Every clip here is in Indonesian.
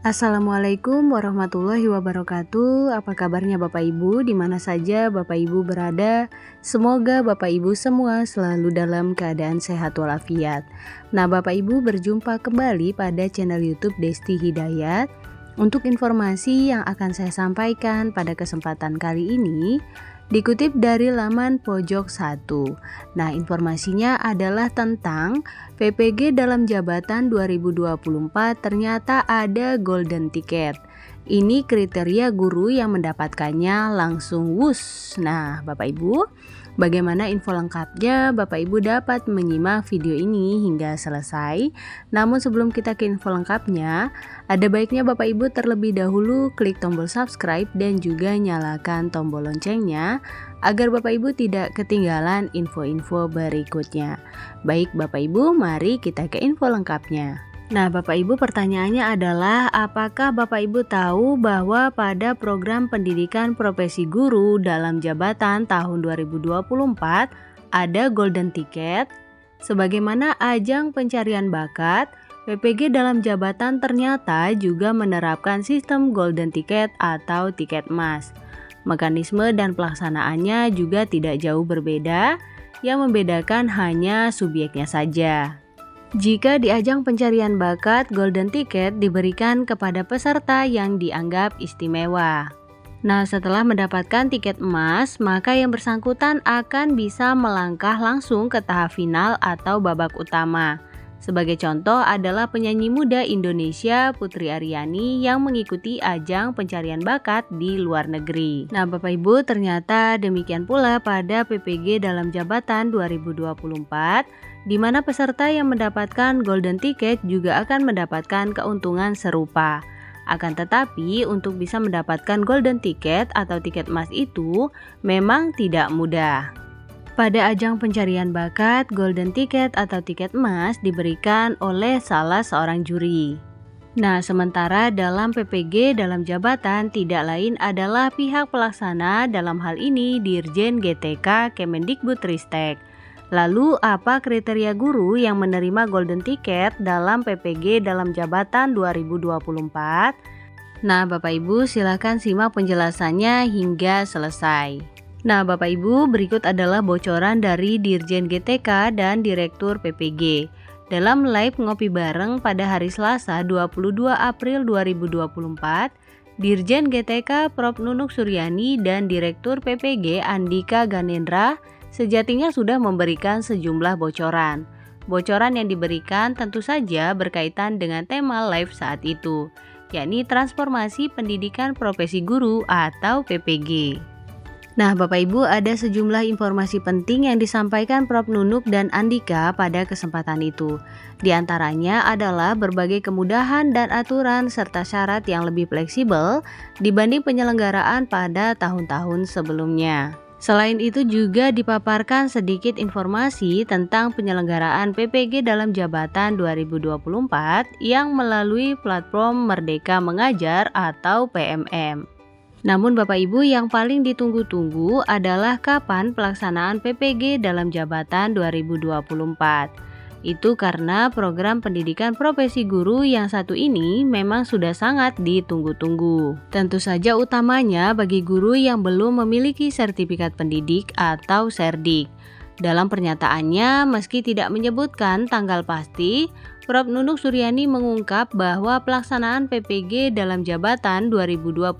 Assalamualaikum warahmatullahi wabarakatuh. Apa kabarnya Bapak Ibu? Di mana saja Bapak Ibu berada? Semoga Bapak Ibu semua selalu dalam keadaan sehat walafiat. Nah, Bapak Ibu berjumpa kembali pada channel YouTube Desti Hidayat. Untuk informasi yang akan saya sampaikan pada kesempatan kali ini dikutip dari laman pojok 1. Nah, informasinya adalah tentang PPG dalam jabatan 2024 ternyata ada golden ticket. Ini kriteria guru yang mendapatkannya langsung wus. Nah, Bapak Ibu, bagaimana info lengkapnya? Bapak Ibu dapat menyimak video ini hingga selesai. Namun sebelum kita ke info lengkapnya, ada baiknya Bapak Ibu terlebih dahulu klik tombol subscribe dan juga nyalakan tombol loncengnya agar Bapak Ibu tidak ketinggalan info-info berikutnya. Baik Bapak Ibu, mari kita ke info lengkapnya. Nah Bapak Ibu, pertanyaannya adalah apakah Bapak Ibu tahu bahwa pada program pendidikan profesi guru dalam jabatan tahun 2024 ada golden ticket? Sebagaimana ajang pencarian bakat, PPG dalam jabatan ternyata juga menerapkan sistem golden ticket atau tiket emas. Mekanisme dan pelaksanaannya juga tidak jauh berbeda, yang membedakan hanya subjeknya saja. Jika di ajang pencarian bakat, golden ticket diberikan kepada peserta yang dianggap istimewa. Nah, setelah mendapatkan tiket emas, maka yang bersangkutan akan bisa melangkah langsung ke tahap final atau babak utama. Sebagai contoh adalah penyanyi muda Indonesia Putri Aryani yang mengikuti ajang pencarian bakat di luar negeri. Nah, Bapak Ibu, ternyata demikian pula pada PPG dalam jabatan 2024, di mana peserta yang mendapatkan golden ticket juga akan mendapatkan keuntungan serupa. Akan tetapi, untuk bisa mendapatkan golden ticket atau tiket emas itu memang tidak mudah. Pada ajang pencarian bakat, golden ticket atau tiket emas diberikan oleh salah seorang juri. Nah, sementara dalam PPG dalam jabatan tidak lain adalah pihak pelaksana, dalam hal ini Dirjen GTK Kemendikbudristek. Lalu, apa kriteria guru yang menerima golden ticket dalam PPG dalam jabatan 2024? Nah, Bapak Ibu silakan simak penjelasannya hingga selesai. Nah, Bapak Ibu, berikut adalah bocoran dari Dirjen GTK dan Direktur PPG dalam live ngopi bareng pada hari Selasa 22 April 2024. Dirjen GTK Prof. Nunuk Suryani dan Direktur PPG Andika Ganendra sejatinya sudah memberikan sejumlah bocoran. Bocoran yang diberikan tentu saja berkaitan dengan tema live saat itu, yakni transformasi pendidikan profesi guru atau PPG. Nah, Bapak Ibu, ada sejumlah informasi penting yang disampaikan Prof. Nunuk dan Andika pada kesempatan itu. Di antaranya adalah berbagai kemudahan dan aturan serta syarat yang lebih fleksibel dibanding penyelenggaraan pada tahun-tahun sebelumnya. Selain itu juga dipaparkan sedikit informasi tentang penyelenggaraan PPG dalam jabatan 2024 yang melalui platform Merdeka Mengajar atau PMM. Namun Bapak Ibu, yang paling ditunggu-tunggu adalah kapan pelaksanaan PPG dalam jabatan 2024. Itu karena program pendidikan profesi guru yang satu ini memang sudah sangat ditunggu-tunggu. Tentu saja utamanya bagi guru yang belum memiliki sertifikat pendidik atau Serdik. Dalam pernyataannya, meski tidak menyebutkan tanggal pasti, Prof. Nunuk Suryani mengungkap bahwa pelaksanaan PPG dalam jabatan 2024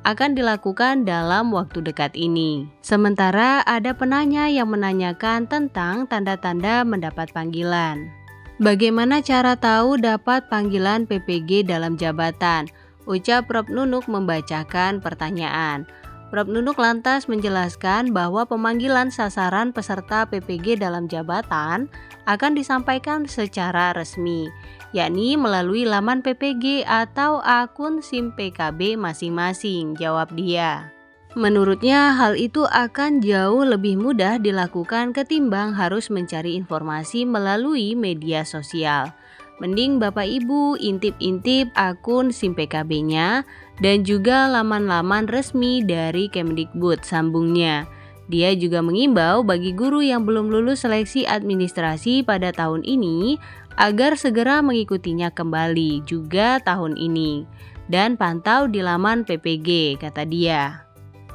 akan dilakukan dalam waktu dekat ini. Sementara ada penanya yang menanyakan tentang tanda-tanda mendapat panggilan. Bagaimana cara tahu dapat panggilan PPG dalam jabatan? Ucap Prof. Nunuk membacakan pertanyaan. Prof. Nunuk lantas menjelaskan bahwa pemanggilan sasaran peserta PPG dalam jabatan akan disampaikan secara resmi, yakni melalui laman PPG atau akun SIM PKB masing-masing, jawab dia. Menurutnya hal itu akan jauh lebih mudah dilakukan ketimbang harus mencari informasi melalui media sosial. Mending Bapak Ibu intip-intip akun SIM PKB-nya dan juga laman-laman resmi dari Kemdikbud, sambungnya. Dia juga mengimbau bagi guru yang belum lulus seleksi administrasi pada tahun ini agar segera mengikutinya kembali juga tahun ini. Dan pantau di laman PPG, kata dia.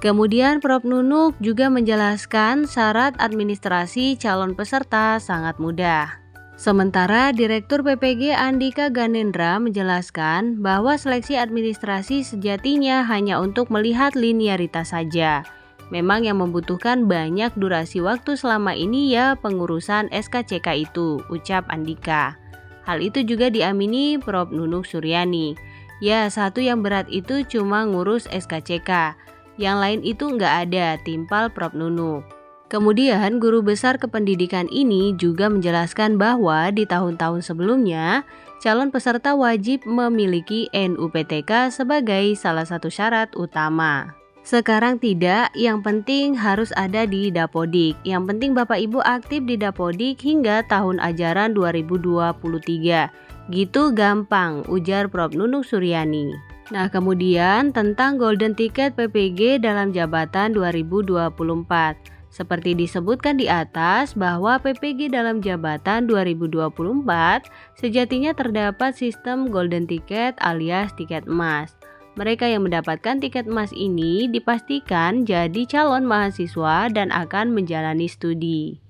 Kemudian Prof. Nunuk juga menjelaskan syarat administrasi calon peserta sangat mudah. Sementara Direktur PPG Andika Ganendra menjelaskan bahwa seleksi administrasi sejatinya hanya untuk melihat linearitas saja. Memang yang membutuhkan banyak durasi waktu selama ini ya pengurusan SKCK itu, ucap Andika. Hal itu juga diamini Prof. Nunuk Suryani. Ya, satu yang berat itu cuma ngurus SKCK, yang lain itu nggak ada, timpal Prof. Nunuk. Kemudian guru besar kependidikan ini juga menjelaskan bahwa di tahun-tahun sebelumnya, calon peserta wajib memiliki NUPTK sebagai salah satu syarat utama. Sekarang tidak, yang penting harus ada di Dapodik. Yang penting Bapak Ibu aktif di Dapodik hingga tahun ajaran 2023. Gitu gampang, ujar Prof. Nunuk Suryani. Nah, kemudian tentang Golden Ticket PPG dalam jabatan 2024. Seperti disebutkan di atas bahwa PPG dalam jabatan 2024 sejatinya terdapat sistem Golden Ticket alias tiket emas. Mereka yang mendapatkan tiket emas ini dipastikan jadi calon mahasiswa dan akan menjalani studi.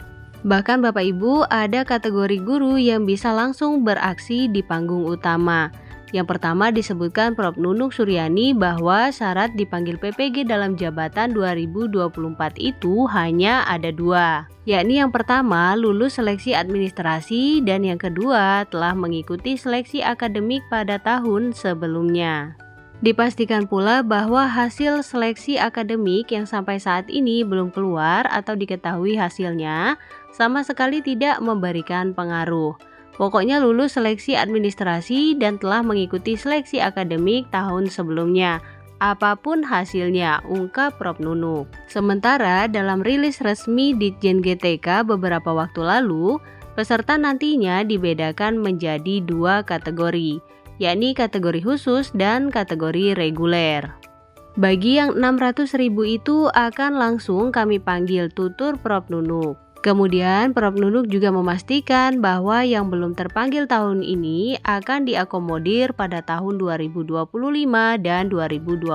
Bahkan Bapak Ibu ada kategori guru yang bisa langsung beraksi di panggung utama. Yang pertama disebutkan Prof. Nunuk Suryani bahwa syarat dipanggil PPG dalam jabatan 2024 itu hanya ada dua. Yakni yang pertama lulus seleksi administrasi dan yang kedua telah mengikuti seleksi akademik pada tahun sebelumnya. Dipastikan pula bahwa hasil seleksi akademik yang sampai saat ini belum keluar atau diketahui hasilnya sama sekali tidak memberikan pengaruh. Pokoknya lulus seleksi administrasi dan telah mengikuti seleksi akademik tahun sebelumnya. Apapun hasilnya, ungkap Prof. Nunuk. Sementara dalam rilis resmi Ditjen GTK beberapa waktu lalu, peserta nantinya dibedakan menjadi dua kategori, yakni kategori khusus dan kategori reguler. Bagi yang 600.000 itu akan langsung kami panggil, tutur Prof. Nunuk. Kemudian Prof. Nunuk juga memastikan bahwa yang belum terpanggil tahun ini akan diakomodir pada tahun 2025 dan 2026.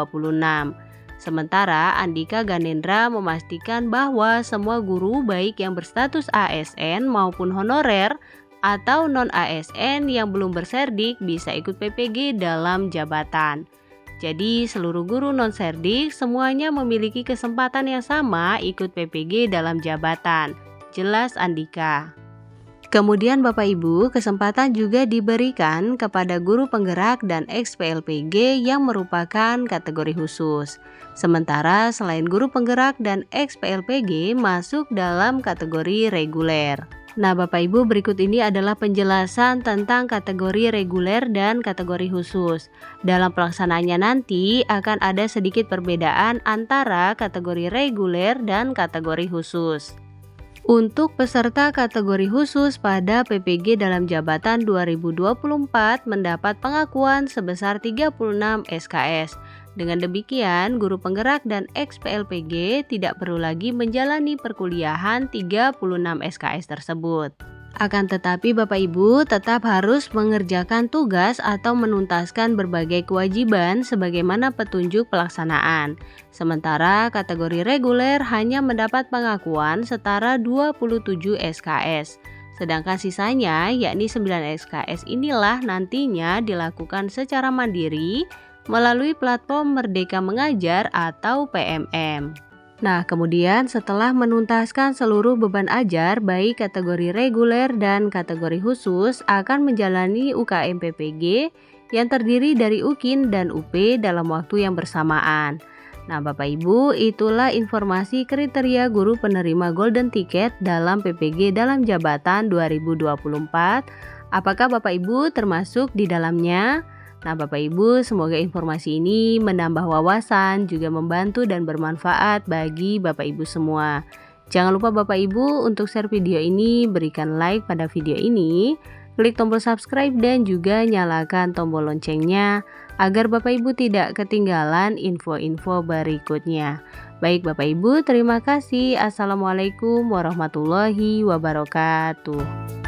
Sementara Andika Ganendra memastikan bahwa semua guru baik yang berstatus ASN maupun honorer atau non-ASN yang belum berserdik bisa ikut PPG dalam jabatan. Jadi seluruh guru non-serdik semuanya memiliki kesempatan yang sama ikut PPG dalam jabatan, jelas Andika. Kemudian Bapak Ibu, kesempatan juga diberikan kepada guru penggerak dan ex-PLPG yang merupakan kategori khusus. Sementara selain guru penggerak dan ex-PLPG masuk dalam kategori reguler. Nah Bapak Ibu, berikut ini adalah penjelasan tentang kategori reguler dan kategori khusus. Dalam pelaksanaannya nanti akan ada sedikit perbedaan antara kategori reguler dan kategori khusus. Untuk peserta kategori khusus pada PPG dalam jabatan 2024 mendapat pengakuan sebesar 36 SKS. Dengan demikian, guru penggerak dan ex-PLPG tidak perlu lagi menjalani perkuliahan 36 SKS tersebut. Akan tetapi Bapak Ibu tetap harus mengerjakan tugas atau menuntaskan berbagai kewajiban sebagaimana petunjuk pelaksanaan. Sementara kategori reguler hanya mendapat pengakuan setara 27 SKS. Sedangkan sisanya yakni 9 SKS inilah nantinya dilakukan secara mandiri melalui platform Merdeka Mengajar atau PMM. Nah, kemudian setelah menuntaskan seluruh beban ajar baik kategori reguler dan kategori khusus akan menjalani UKM PPG yang terdiri dari UKIN dan UP dalam waktu yang bersamaan. Nah, Bapak Ibu, itulah informasi kriteria guru penerima Golden Ticket dalam PPG dalam jabatan 2024. Apakah Bapak Ibu termasuk di dalamnya? Nah Bapak Ibu, semoga informasi ini menambah wawasan, juga membantu dan bermanfaat bagi Bapak Ibu semua. Jangan lupa Bapak Ibu untuk share video ini, berikan like pada video ini, klik tombol subscribe dan juga nyalakan tombol loncengnya agar Bapak Ibu tidak ketinggalan info-info berikutnya. Baik Bapak Ibu, terima kasih. Assalamualaikum warahmatullahi wabarakatuh.